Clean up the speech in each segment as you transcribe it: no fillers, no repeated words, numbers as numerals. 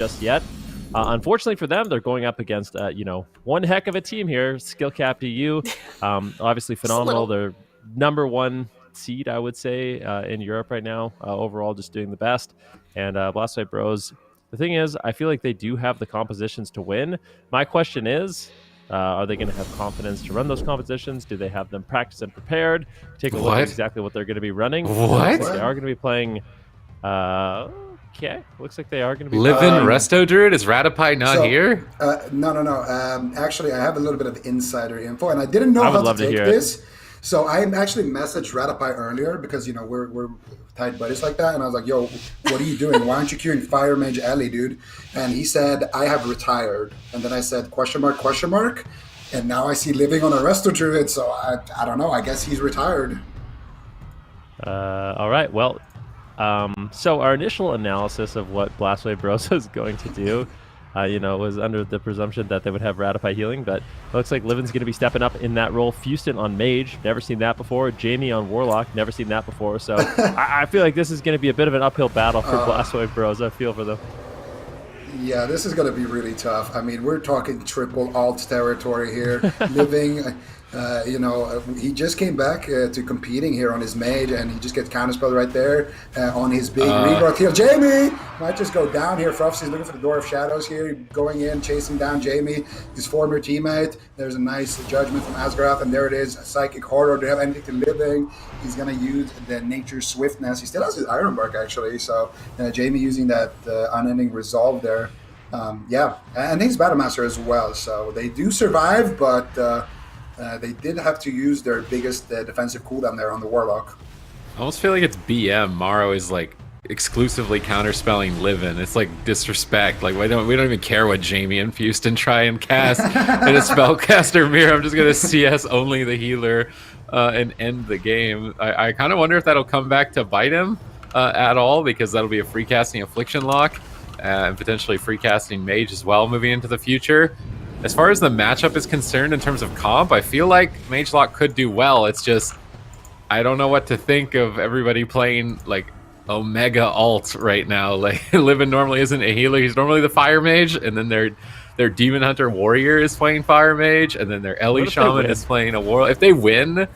just yet. Unfortunately for them, they're going up against one heck of a team here, Skill Cap EU. Obviously phenomenal. They're number one seed, I would say, in Europe right now. Overall, just doing the best. And Blastwave Bros. The thing is, I feel like they do have the compositions to win. My question is, are they going to have confidence to run those compositions? Do they have them practiced and prepared? Take a look at exactly what they're going to be running. What? They are going to be playing. Okay, looks like they are going to be. Livin' Resto Druid, is Ratapai not here? No. Actually, I have a little bit of insider info, and I didn't know how to take this. So I actually messaged Ratapai earlier because we're tight buddies like that, and I was like, "Yo, what are you doing? Why aren't you queuing Fire Mage Ellie, dude?" And he said, "I have retired." And then I said, "Question mark, question mark." And now I see Living on a Resto Druid, so I don't know. I guess he's retired. All right. Well. So our initial analysis of what Blastwave Bros is going to do, was under the presumption that they would have Ratapai healing, but it looks like Livin's going to be stepping up in that role. Houston on Mage, never seen that before. Jamie on Warlock, never seen that before. So I feel like this is going to be a bit of an uphill battle for Blastwave Bros. I feel for them. Yeah, this is going to be really tough. I mean, we're talking triple alt territory here. Living, he just came back to competing here on his mage, and he just gets counterspell right there on his big regrowth heal. Jamie might just go down here. Frofsy's looking for the Door of Shadows here, going in, chasing down Jamie, his former teammate. There's a nice judgment from Asgaroth, and there it is, a Psychic Horror. Do you have anything to Living? He's going to use the Nature's Swiftness. He still has his Ironbark, actually, so Jamie using that Unending Resolve there. And he's Battlemaster as well, so they do survive, but they did have to use their biggest defensive cooldown there on the Warlock. I almost feel like it's BM. Morrow is like exclusively counterspelling Livin'. It's like disrespect. Like we don't even care what Jamie and Houston try and cast in a spellcaster mirror. I'm just gonna CS only the healer and end the game. I kind of wonder if that'll come back to bite him at all, because that'll be a free casting Affliction Lock and potentially free casting Mage as well moving into the future. As far as the matchup is concerned in terms of comp, I feel like Mage Lock could do well. It's just, I don't know what to think of everybody playing like Omega alt right now. Like Livin normally isn't a healer, he's normally the Fire Mage, and then their Demon Hunter Warrior is playing Fire Mage, and then their Ellie Shaman is playing a Warlock. If they win,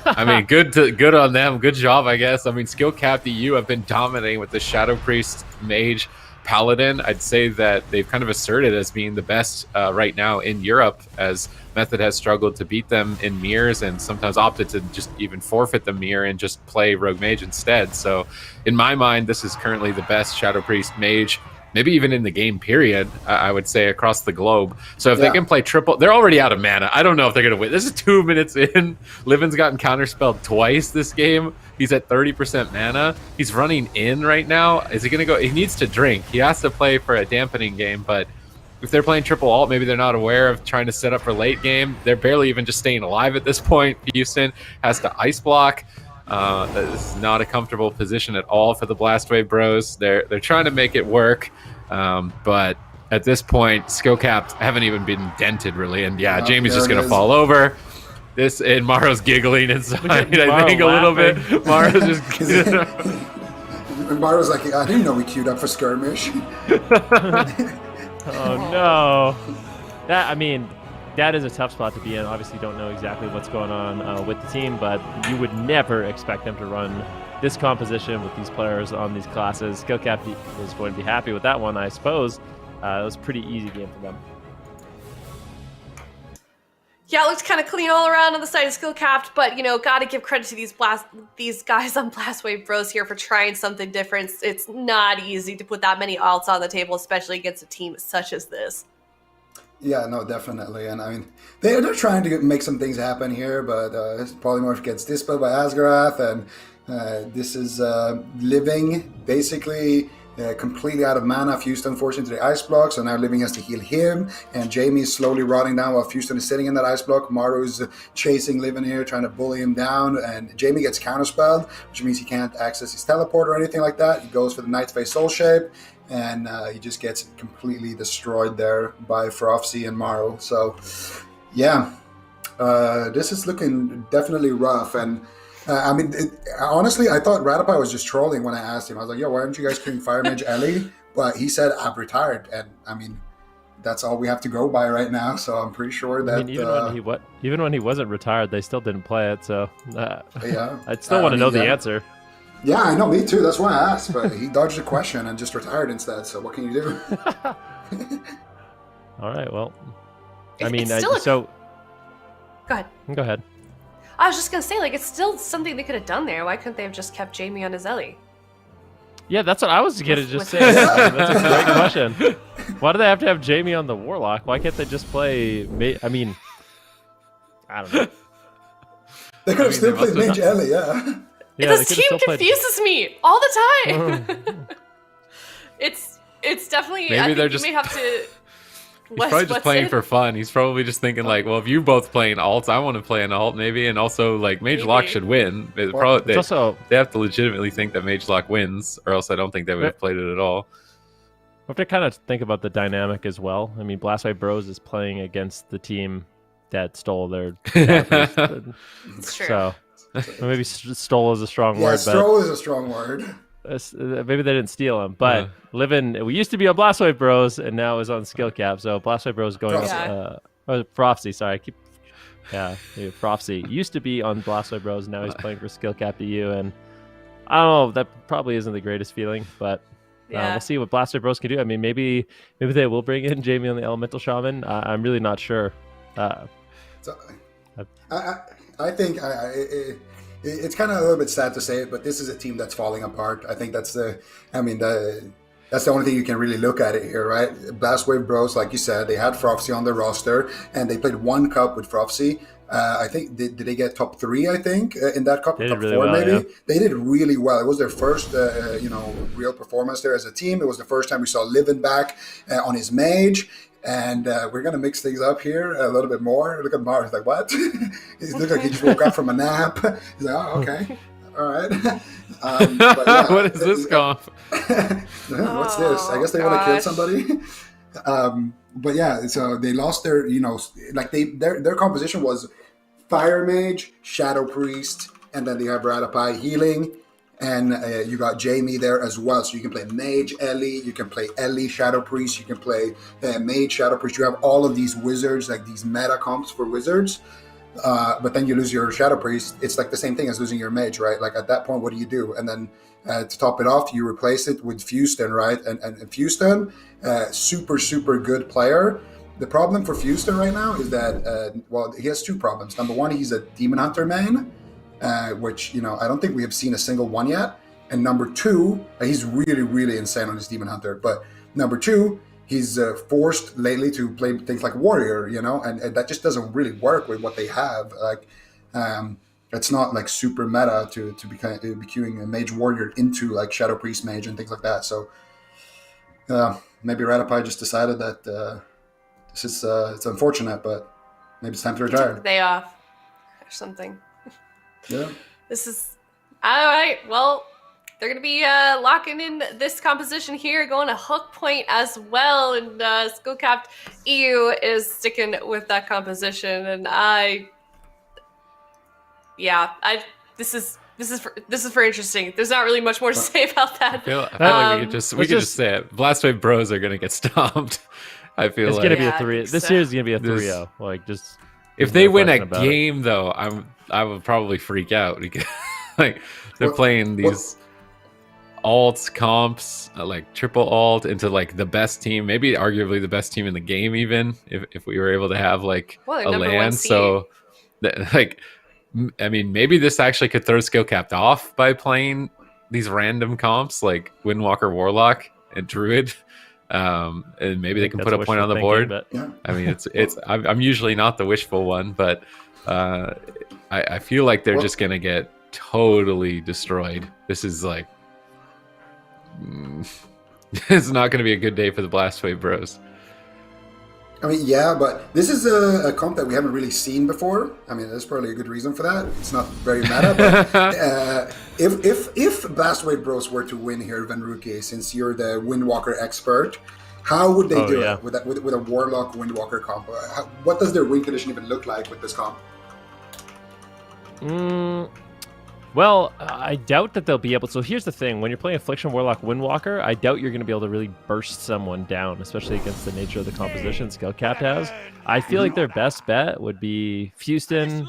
I mean, good on them. Good job, I guess. I mean, Skill Cap EU have been dominating with the Shadow Priest Mage Paladin. I'd say that they've kind of asserted as being the best right now in Europe, as Method has struggled to beat them in mirrors and sometimes opted to just even forfeit the mirror and just play Rogue Mage instead. So in my mind, this is currently the best Shadow Priest Mage, maybe even in the game period, I would say, across the globe. So if they can play triple, they're already out of mana. I don't know if they're going to win. This is 2 minutes in. Livin's gotten counterspelled twice this game. He's at 30% mana. He's running in right now. Is he going to go? He needs to drink. He has to play for a dampening game, but if they're playing triple alt, maybe they're not aware of trying to set up for late game. They're barely even just staying alive at this point. Houston has to ice block. This is not a comfortable position at all for the Blastwave Bros. They're trying to make it work, but at this point, Skill Caps haven't even been dented really. And Jamie's just gonna fall over. This and Maro's giggling inside. I think a little bit. Maro's just. Maro's like, I didn't know we queued up for skirmish. Oh no! That is a tough spot to be in. Obviously, don't know exactly what's going on with the team, but you would never expect them to run this composition with these players on these classes. Skillcap is going to be happy with that one, I suppose. It was a pretty easy game for them. Yeah, it looked kind of clean all around on the side of Skillcapped, but, got to give credit to these guys on Blastwave Bros here for trying something different. It's not easy to put that many alts on the table, especially against a team such as this. Yeah, no, definitely. And I mean, they're trying to make some things happen here, but Polymorph gets dispelled by Asgaroth, and this is Living basically completely out of mana. Houston forced into the ice block, so now Living has to heal him, and Jamie is slowly rotting down while Houston is sitting in that ice block. Maru's chasing Living here, trying to bully him down, and Jamie gets counterspelled, which means he can't access his teleport or anything like that. He goes for the Night's Face Soul Shape, and he just gets completely destroyed there by Frofsy and Maru. So, yeah, this is looking definitely rough. And honestly, I thought Ratapai was just trolling when I asked him. I was like, yo, why aren't you guys playing Fire Mage Ellie? but he said, "I've retired," and I mean, that's all we have to go by right now. So I'm pretty sure that I mean, even when he wasn't retired, they still didn't play it. So yeah, I'd still want to know the answer. Yeah, I know, me too. That's why I asked, but he dodged the question and just retired instead. So what can you do? All right, well, Go ahead. Go ahead. I was just gonna say, like, it's still something they could have done there. Why couldn't they have just kept Jamie on his Ellie? Yeah, that's what I was gonna just say. That's a great question. Why do they have to have Jamie on the Warlock? Why can't they just play? I mean, I don't know. They could have still played Mage Ellie, yeah. Yeah, this team confuses me all the time. It's definitely. Maybe I think they're you just. may have to. He's probably just playing for fun. He's probably just thinking like, well, if you both playing alts, I want to play an alt maybe, and also like Mage Lock should win. They have to legitimately think that Mage Lock wins, or else I don't think they would have played it at all. We have to kind of think about the dynamic as well. I mean, Blastwave Bros is playing against the team that stole their. It's true. So maybe stole is a strong Yeah, word. stole is a strong word. Maybe they didn't steal him, but we used to be on Blastwave Bros, and now is on Skill Cap. So Blastwave Bros going Prophecy. Sorry, Prophecy used to be on Blastwave Bros. Now he's playing for Skill Cap EU, and I don't know. That probably isn't the greatest feeling, but we'll see what Blastwave Bros can do. I mean, maybe they will bring in Jamie on the Elemental Shaman. I'm really not sure. I think it's kind of a little bit sad to say it, but this is a team that's falling apart. I think that's the only thing you can really look at it here, right? Blastwave Bros, like you said, they had Prophecy on their roster, and they played one cup with Prophecy. I think did they get top 3? I think in that cup, top really 4 well, maybe. yeah. They did really well. It was their first, real performance there as a team. It was the first time we saw Livin back on his mage. And we're going to mix things up here a little bit more. Look at Mars. He's like, what? He looks like he just woke up from a nap. He's like, oh, okay. All right. What is this comp? What's this? I guess they want to kill somebody. But yeah, so they lost their, their composition was Fire Mage, Shadow Priest, and then they have Radapai healing. And you got Jamie there as well. So you can play Mage Ellie, you can play Ellie Shadow Priest, you can play Mage Shadow Priest. You have all of these wizards, like these meta comps for wizards. But then you lose your Shadow Priest. It's like the same thing as losing your Mage, right? Like at that point, what do? And then to top it off, you replace it with Fuston, right? And Fuston, super, super good player. The problem for Fuston right now is that, he has 2 problems. Number one, he's a Demon Hunter main. Which, I don't think we have seen a single one yet. And number 2, he's really, really insane on his Demon Hunter. But number 2, he's forced lately to play things like Warrior, and that just doesn't really work with what they have. Like, it's not like super meta to be queuing a Mage Warrior into like Shadow Priest Mage and things like that. So maybe Radapai just decided that this is it's unfortunate, but maybe it's time to retire. Took the day off or something. Yeah. This is all right. Well, they're going to be locking in this composition here, going to Hook Point as well, and Skullcapped EU is sticking with that composition. And this is for interesting. There's not really much more to say about that. I feel like we could just say it. Blastwave Bros are going to get stomped. I feel it's like going to be a 3. This year's going to be a 3-0. Like just if they win a game, though, I would probably freak out because like they're playing these alts comps, like triple alt into like the best team, maybe arguably the best team in the game, even if we were able to have like a LAN. So maybe this actually could throw Skill Capped off by playing these random comps like Windwalker Warlock and Druid. And maybe they can put a point on the board. Yeah. I mean, I'm usually not the wishful one, but I feel like they're just gonna get totally destroyed. This is like, it's not gonna be a good day for the Blastwave Bros. I mean, yeah, but this is a comp that we haven't really seen before. I mean, there's probably a good reason for that. It's not very meta, but if Blastwave Bros were to win here, Venruki, since you're the Windwalker expert, how would they do it with a Warlock Windwalker comp? What does their win condition even look like with this comp? Well, I doubt that they'll be able. So here's the thing: when you're playing Affliction Warlock Windwalker, I doubt you're going to be able to really burst someone down, especially against the nature of the composition Skill-Capped has. I feel like their best bet would be Houston,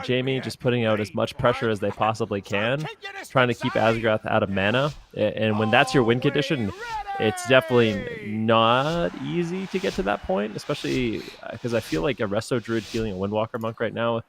Jamie, just putting out as much pressure as they possibly can, trying to keep Asgrath out of mana. And when that's your win condition, it's definitely not easy to get to that point, especially because I feel like a Resto Druid healing a Windwalker Monk right now,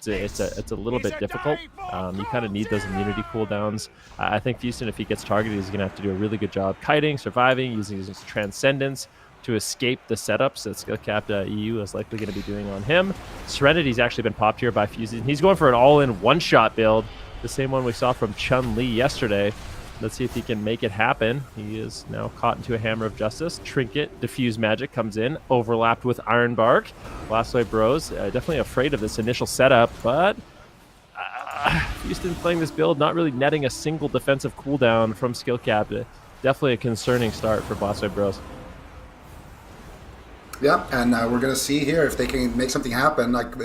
it's a little bit difficult. You kind of need those immunity cooldowns. I think Houston, if he gets targeted, he's going to have to do a really good job kiting, surviving, using his Transcendence to escape the setups that Skill-Capped EU is likely going to be doing on him. Serenity's actually been popped here by Fusion. He's going for an all-in one-shot build, the same one we saw from Chun-Li yesterday. Let's see if he can make it happen. He is now caught into a Hammer of Justice. Trinket, Diffuse Magic comes in, overlapped with Ironbark. Blastwave Bros, definitely afraid of this initial setup, but Houston playing this build, not really netting a single defensive cooldown from Skill-Capped. Definitely a concerning start for Blastwave Bros. Yeah, and we're going to see here if they can make something happen. Like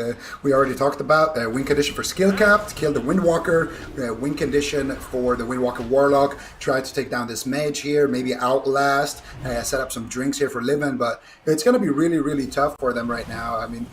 we already talked about, win condition for Skill-Capped, kill the Windwalker, win condition for the Windwalker Warlock, try to take down this mage here, maybe outlast, set up some drinks here for Livin, but it's going to be really, really tough for them right now. I mean,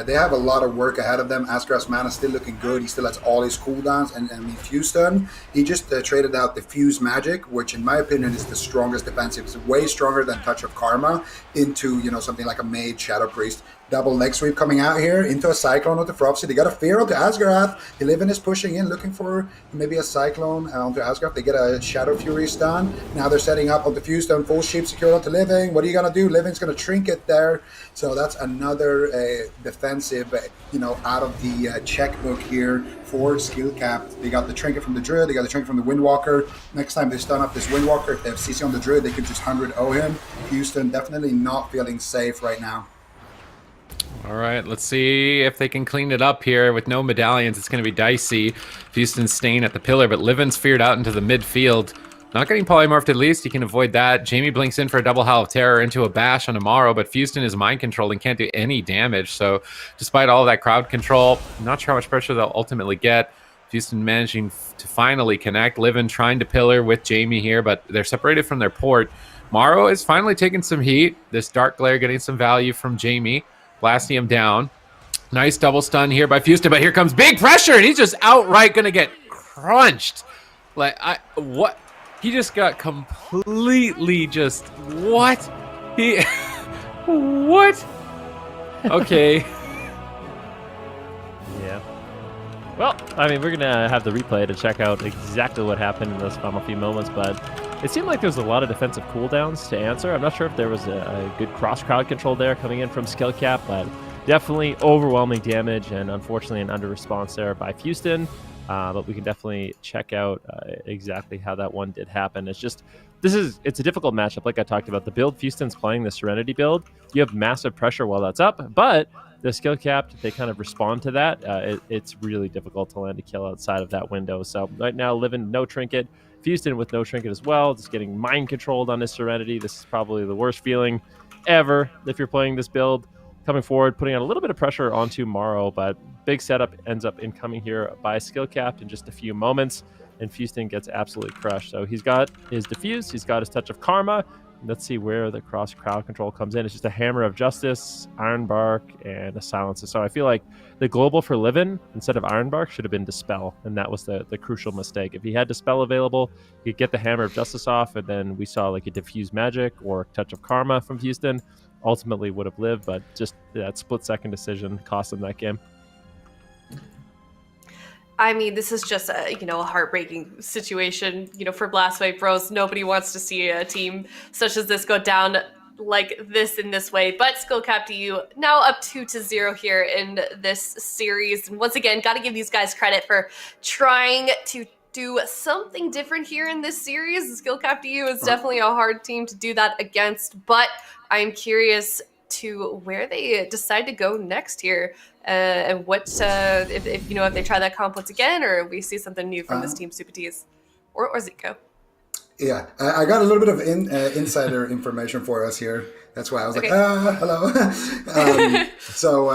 they have a lot of work ahead of them. Asgrath's mana still looking good. He still has all his cooldowns. And I mean, Houston, he just traded out Diffuse Magic, which in my opinion is the strongest defensive. It's way stronger than Touch of Karma, into, you know, something like a Mage, Shadow Priest. Double leg sweep coming out here into a Cyclone with the Prophecy. They got a Fear onto Asgrath. Livin is pushing in, looking for maybe a Cyclone onto Asgrath. They get a Shadow Fury stun. Now they're setting up onto Houston. Full Sheep secured onto Living. What are you going to do? Living's going to Trinket there. So that's another defensive, you know, out of the checkbook here for Skill-Capped. They got the Trinket from the Druid. They got the Trinket from the Windwalker. Next time they stun up this Windwalker, if they have CC on the Druid, they can just 100-0 him. Houston definitely not feeling safe right now. All right, let's see if they can clean it up here. With no medallions, it's going to be dicey. Houston's staying at the pillar, but Livin's feared out into the midfield. Not getting polymorphed, at least. He can avoid that. Jamie blinks in for a double Howl of Terror into a bash on Amaro, but Houston is mind controlled and can't do any damage. So despite all of that crowd control, I'm not sure how much pressure they'll ultimately get. Houston managing to finally connect. Livin trying to pillar with Jamie here, but they're separated from their port. Maro is finally taking some heat. This Dark Glare getting some value from Jamie, blasting him down. Nice double stun here by Houston, but here comes big pressure, and he's just outright going to get crunched. Like, what? He just got completely just, what? He, what? Okay. Yeah. Well, I mean, we're going to have the replay to check out exactly what happened in those final few moments, but it seemed like there was a lot of defensive cooldowns to answer. I'm not sure if there was a good cross-crowd control there coming in from Skill-Capped, but definitely overwhelming damage, and unfortunately an under-response there by Houston. But we can definitely check out exactly how that one did happen. It's just, it's a difficult matchup. Like I talked about, the build Houston's playing, the Serenity build, you have massive pressure while that's up, but the Skill-Capped, they kind of respond to that. It's really difficult to land a kill outside of that window. So right now, Livin, no Trinket. Houston with no Trinket as well, just getting mind controlled on his Serenity. This is probably the worst feeling ever if you're playing this build. Coming forward, putting on a little bit of pressure onto Morrow, but big setup ends up incoming here by Skill-Capped in just a few moments, and Houston gets absolutely crushed. So he's got his Diffuse, he's got his Touch of Karma. Let's see where the cross crowd control comes in. It's just a Hammer of Justice, Ironbark, and a Silencer. So I feel like the global for Livin instead of Ironbark should have been Dispel, and that was the crucial mistake. If he had Dispel available, he could get the Hammer of Justice off, and then we saw like a Diffuse Magic or Touch of Karma from Houston. Ultimately would have lived, but just that split-second decision cost him that game. I mean, this is just a heartbreaking situation, for Blastwave Bros. Nobody wants to see a team such as this go down like this in this way. But Skill-Capped EU now up 2-0 here in this series. And once again, got to give these guys credit for trying to do something different here in this series. Skill-Capped EU is definitely a hard team to do that against, but I'm curious to where they decide to go next here, and what if they try that comp once again, or we see something new from this team, Super T's or Zico. Yeah, I got a little bit of insider information for us here. That's why I was Okay. like, hello. So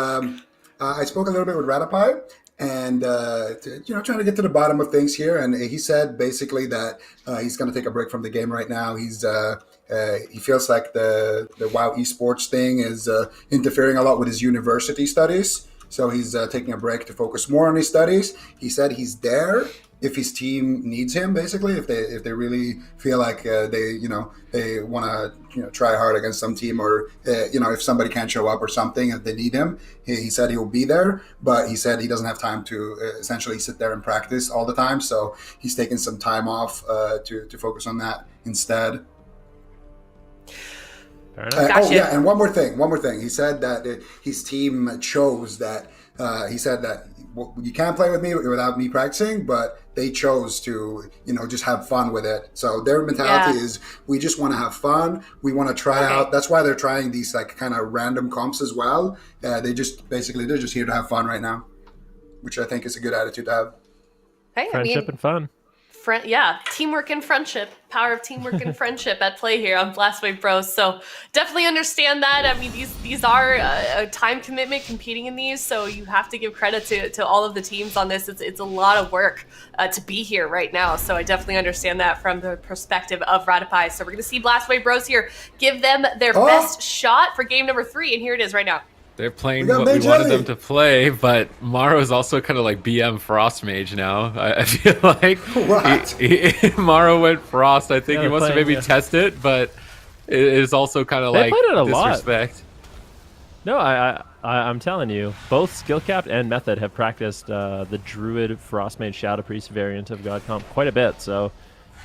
I spoke a little bit with Ratapai, and trying to get to the bottom of things here. And he said basically that he's going to take a break from the game right now. He feels like the WoW esports thing is interfering a lot with his university studies. So he's taking a break to focus more on his studies. He said he's there if his team needs him, basically, if they really feel like they want to try hard against some team, or if somebody can't show up or something, if they need him, he said he'll be there. But he said he doesn't have time to essentially sit there and practice all the time, so he's taking some time off to focus on that instead. Gotcha. And one more thing. He said that his team chose that. He said that you can't play with me without me practicing, but they chose to, just have fun with it. So their mentality is, we just want to have fun. We want to try out. That's why they're trying these like kind of random comps as well. They're just here to have fun right now, which I think is a good attitude to have. Hey, Friendship and fun. Teamwork and friendship. Power of teamwork and friendship at play here on Blastwave Bros. So definitely understand that. I mean, these are a time commitment competing in these, so you have to give credit to all of the teams on this. It's a lot of work to be here right now. So I definitely understand that from the perspective of Ratify. So we're going to see Blastwave Bros here give them their best shot for game number 3, and here it is right now. They're playing what we wanted them to play, but Maro's also kind of like BM Frost Mage now. I feel like Maro went Frost. I think he wants to maybe test it, but it is also kind of like disrespect. No, I'm telling you, both Skill Capped and Method have practiced the Druid Frost Mage Shadow Priest variant of God Comp quite a bit, so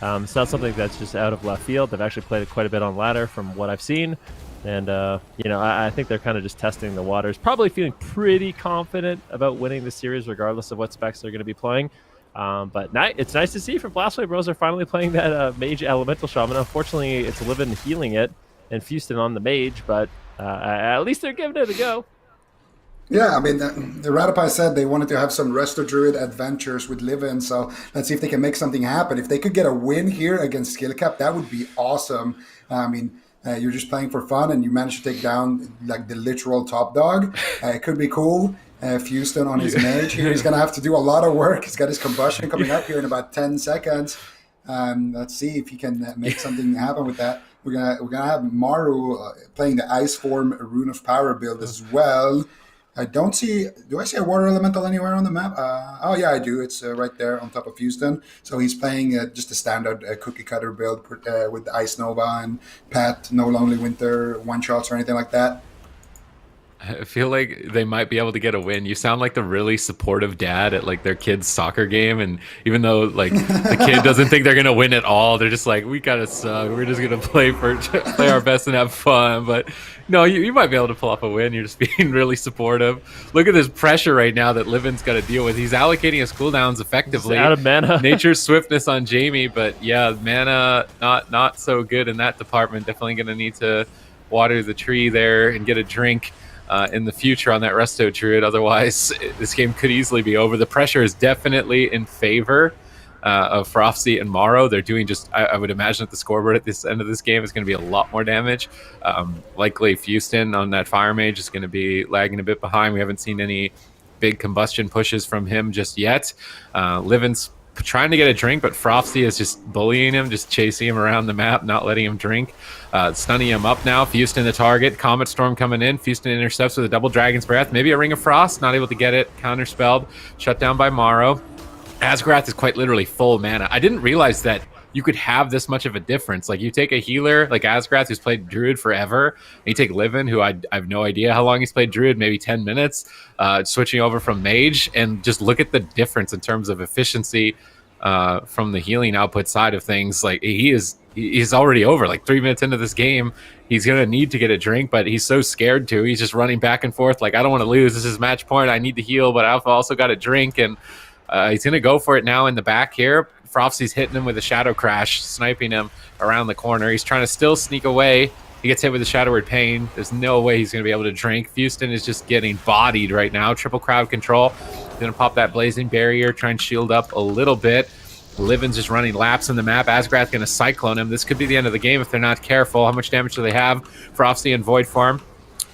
it's not something that's just out of left field. They've actually played it quite a bit on ladder from what I've seen. And, I think they're kind of just testing the waters, probably feeling pretty confident about winning the series regardless of what specs they're going to be playing. But it's nice to see from Blastwave Bros are finally playing that Mage Elemental Shaman. Unfortunately, it's Livin healing it and Fuston on the Mage, but at least they're giving it a go. Yeah, I mean, the Ratify said they wanted to have some Resto Druid adventures with Livin, so let's see if they can make something happen. If they could get a win here against Skill Cap, that would be awesome. I mean, you're just playing for fun, and you manage to take down like the literal top dog. It could be cool. Fuston on his mage here. He's going to have to do a lot of work. He's got his combustion coming up here in about 10 seconds. Let's see if he can make something happen with that. We're gonna have Maru playing the Ice Form Rune of Power build as well. Do I see a water elemental anywhere on the map? Oh yeah, I do. It's right there on top of Houston. So he's playing just a standard cookie cutter build with the Ice Nova and Pat, No Lonely Winter, one shots or anything like that. I feel like they might be able to get a win. You sound like the really supportive dad at like their kid's soccer game, and even though like the kid doesn't think they're gonna win at all, they're just like, we gotta suck. We're just gonna play our best and have fun. But no, you might be able to pull off a win. You're just being really supportive. Look at this pressure right now that Livin's got to deal with. He's allocating his cooldowns effectively. He's out of mana. Nature's swiftness on Jamie, but yeah, mana not so good in that department. Definitely gonna need to water the tree there and get a drink in the future on that Resto Druid. Otherwise, this game could easily be over. The pressure is definitely in favor of Frosty and Maro. They're doing just, I would imagine that the scoreboard at this end of this game is going to be a lot more damage. Likely Fuston on that Fire Mage is going to be lagging a bit behind. We haven't seen any big combustion pushes from him just yet. Livin's trying to get a drink, but Frosty is just bullying him, just chasing him around the map, not letting him drink. Stunning him up now. Fuston the target. Comet Storm coming in. Fuston intercepts with a double Dragon's Breath. Maybe a Ring of Frost. Not able to get it. Counterspelled. Shut down by Maro. Asgrath is quite literally full mana. I didn't realize that you could have this much of a difference. Like, you take a healer like Asgrath, who's played Druid forever, and you take Livin, who I have no idea how long he's played Druid, maybe 10 minutes, switching over from Mage, and just look at the difference in terms of efficiency from the healing output side of things. Like, he's already over. Like, 3 minutes into this game, he's going to need to get a drink, but he's so scared to. He's just running back and forth like, I don't want to lose. This is match point. I need to heal, but I've also got a drink, and he's going to go for it now in the back here. Frosty's hitting him with a Shadow Crash, sniping him around the corner. He's trying to still sneak away. He gets hit with the Shadow Word Pain. There's no way he's going to be able to drink. Fuston is just getting bodied right now. Triple crowd control. Going to pop that Blazing Barrier, try and shield up a little bit. Livin's just running laps in the map. Asgrath going to Cyclone him. This could be the end of the game if they're not careful. How much damage do they have? Frosty and Void Form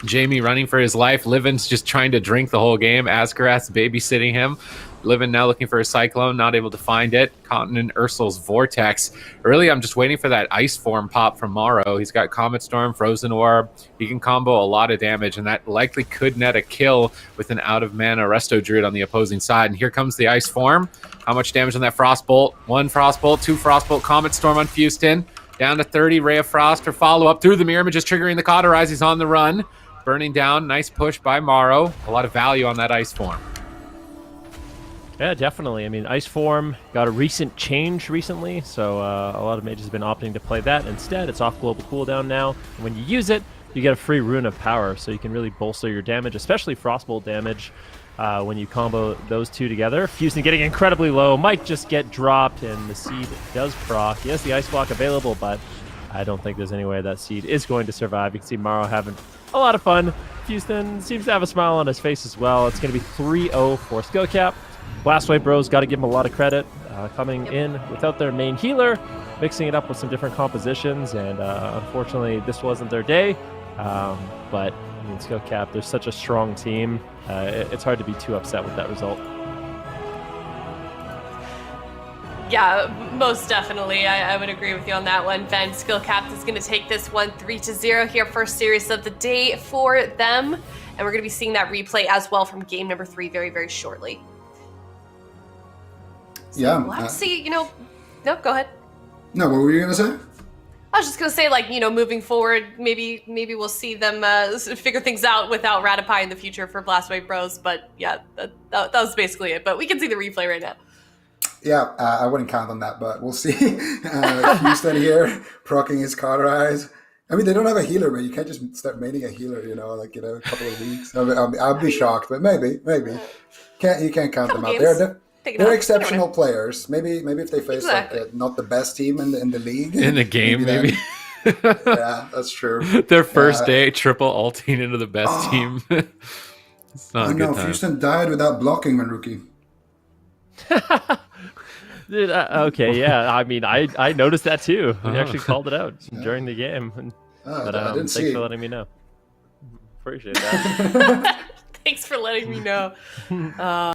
Jamie running for his life. Livin's just trying to drink the whole game. Asgarath's babysitting him. Livin now looking for a Cyclone, not able to find it. Continent Ursul's Vortex. Really, I'm just waiting for that Ice Form pop from Morrow. He's got Comet Storm, Frozen Orb. He can combo a lot of damage, and that likely could net a kill with an out-of-mana Resto Druid on the opposing side. And here comes the Ice Form. How much damage on that Frostbolt? 1 Frostbolt, 2 Frostbolt, Comet Storm on Fuston. Down to 30, Ray of Frost, or follow-up through the Mirror Image, just triggering the Cauterize. He's on the run. Burning down, nice push by Morrow. A lot of value on that Ice Form. Yeah, definitely. I mean, Ice Form got a recent change recently, so a lot of mages have been opting to play that instead. It's off global cooldown now. And when you use it, you get a free Rune of Power, so you can really bolster your damage, especially Frostbolt damage, when you combo those two together. Fuston getting incredibly low, might just get dropped, and the Seed does proc. He has the Ice Block available, but I don't think there's any way that Seed is going to survive. You can see Morrow having a lot of fun. Fuston seems to have a smile on his face as well. It's going to be 3-0 for Skill Cap. Blastwave Bros, got to give them a lot of credit. Coming in without their main healer, mixing it up with some different compositions, and unfortunately, this wasn't their day. But I mean, Skill Cap, they're such a strong team. It's hard to be too upset with that result. Yeah, most definitely. I would agree with you on that one, Ben. Skill Cap is going to take this one 3-0 here, first series of the day for them. And we're going to be seeing that replay as well from game number 3 very, very shortly. So Yeah. we'll have to see, no, go ahead. No, what were you going to say? I was just going to say, moving forward, maybe we'll see them figure things out without Ratify in the future for Blastwave Bros. But yeah, that was basically it. But we can see the replay right now. Yeah, I wouldn't count on that, but we'll see. Houston here, proccing his Cauterize. I mean, they don't have a healer, man. You can't just start maining a healer, a couple of weeks. I'll be shocked, but maybe. You can't count them out. They're exceptional players. Maybe if they face not the best team in the league. In the game, maybe. Yeah, that's true. Their first day, triple ulting into the best team. It's not a good time. Houston died without blocking when rookie. Dude, okay, yeah. I mean, I noticed that too. We actually called it out during the game. But I didn't see. Thanks for letting me know. Appreciate that. Thanks for letting me know.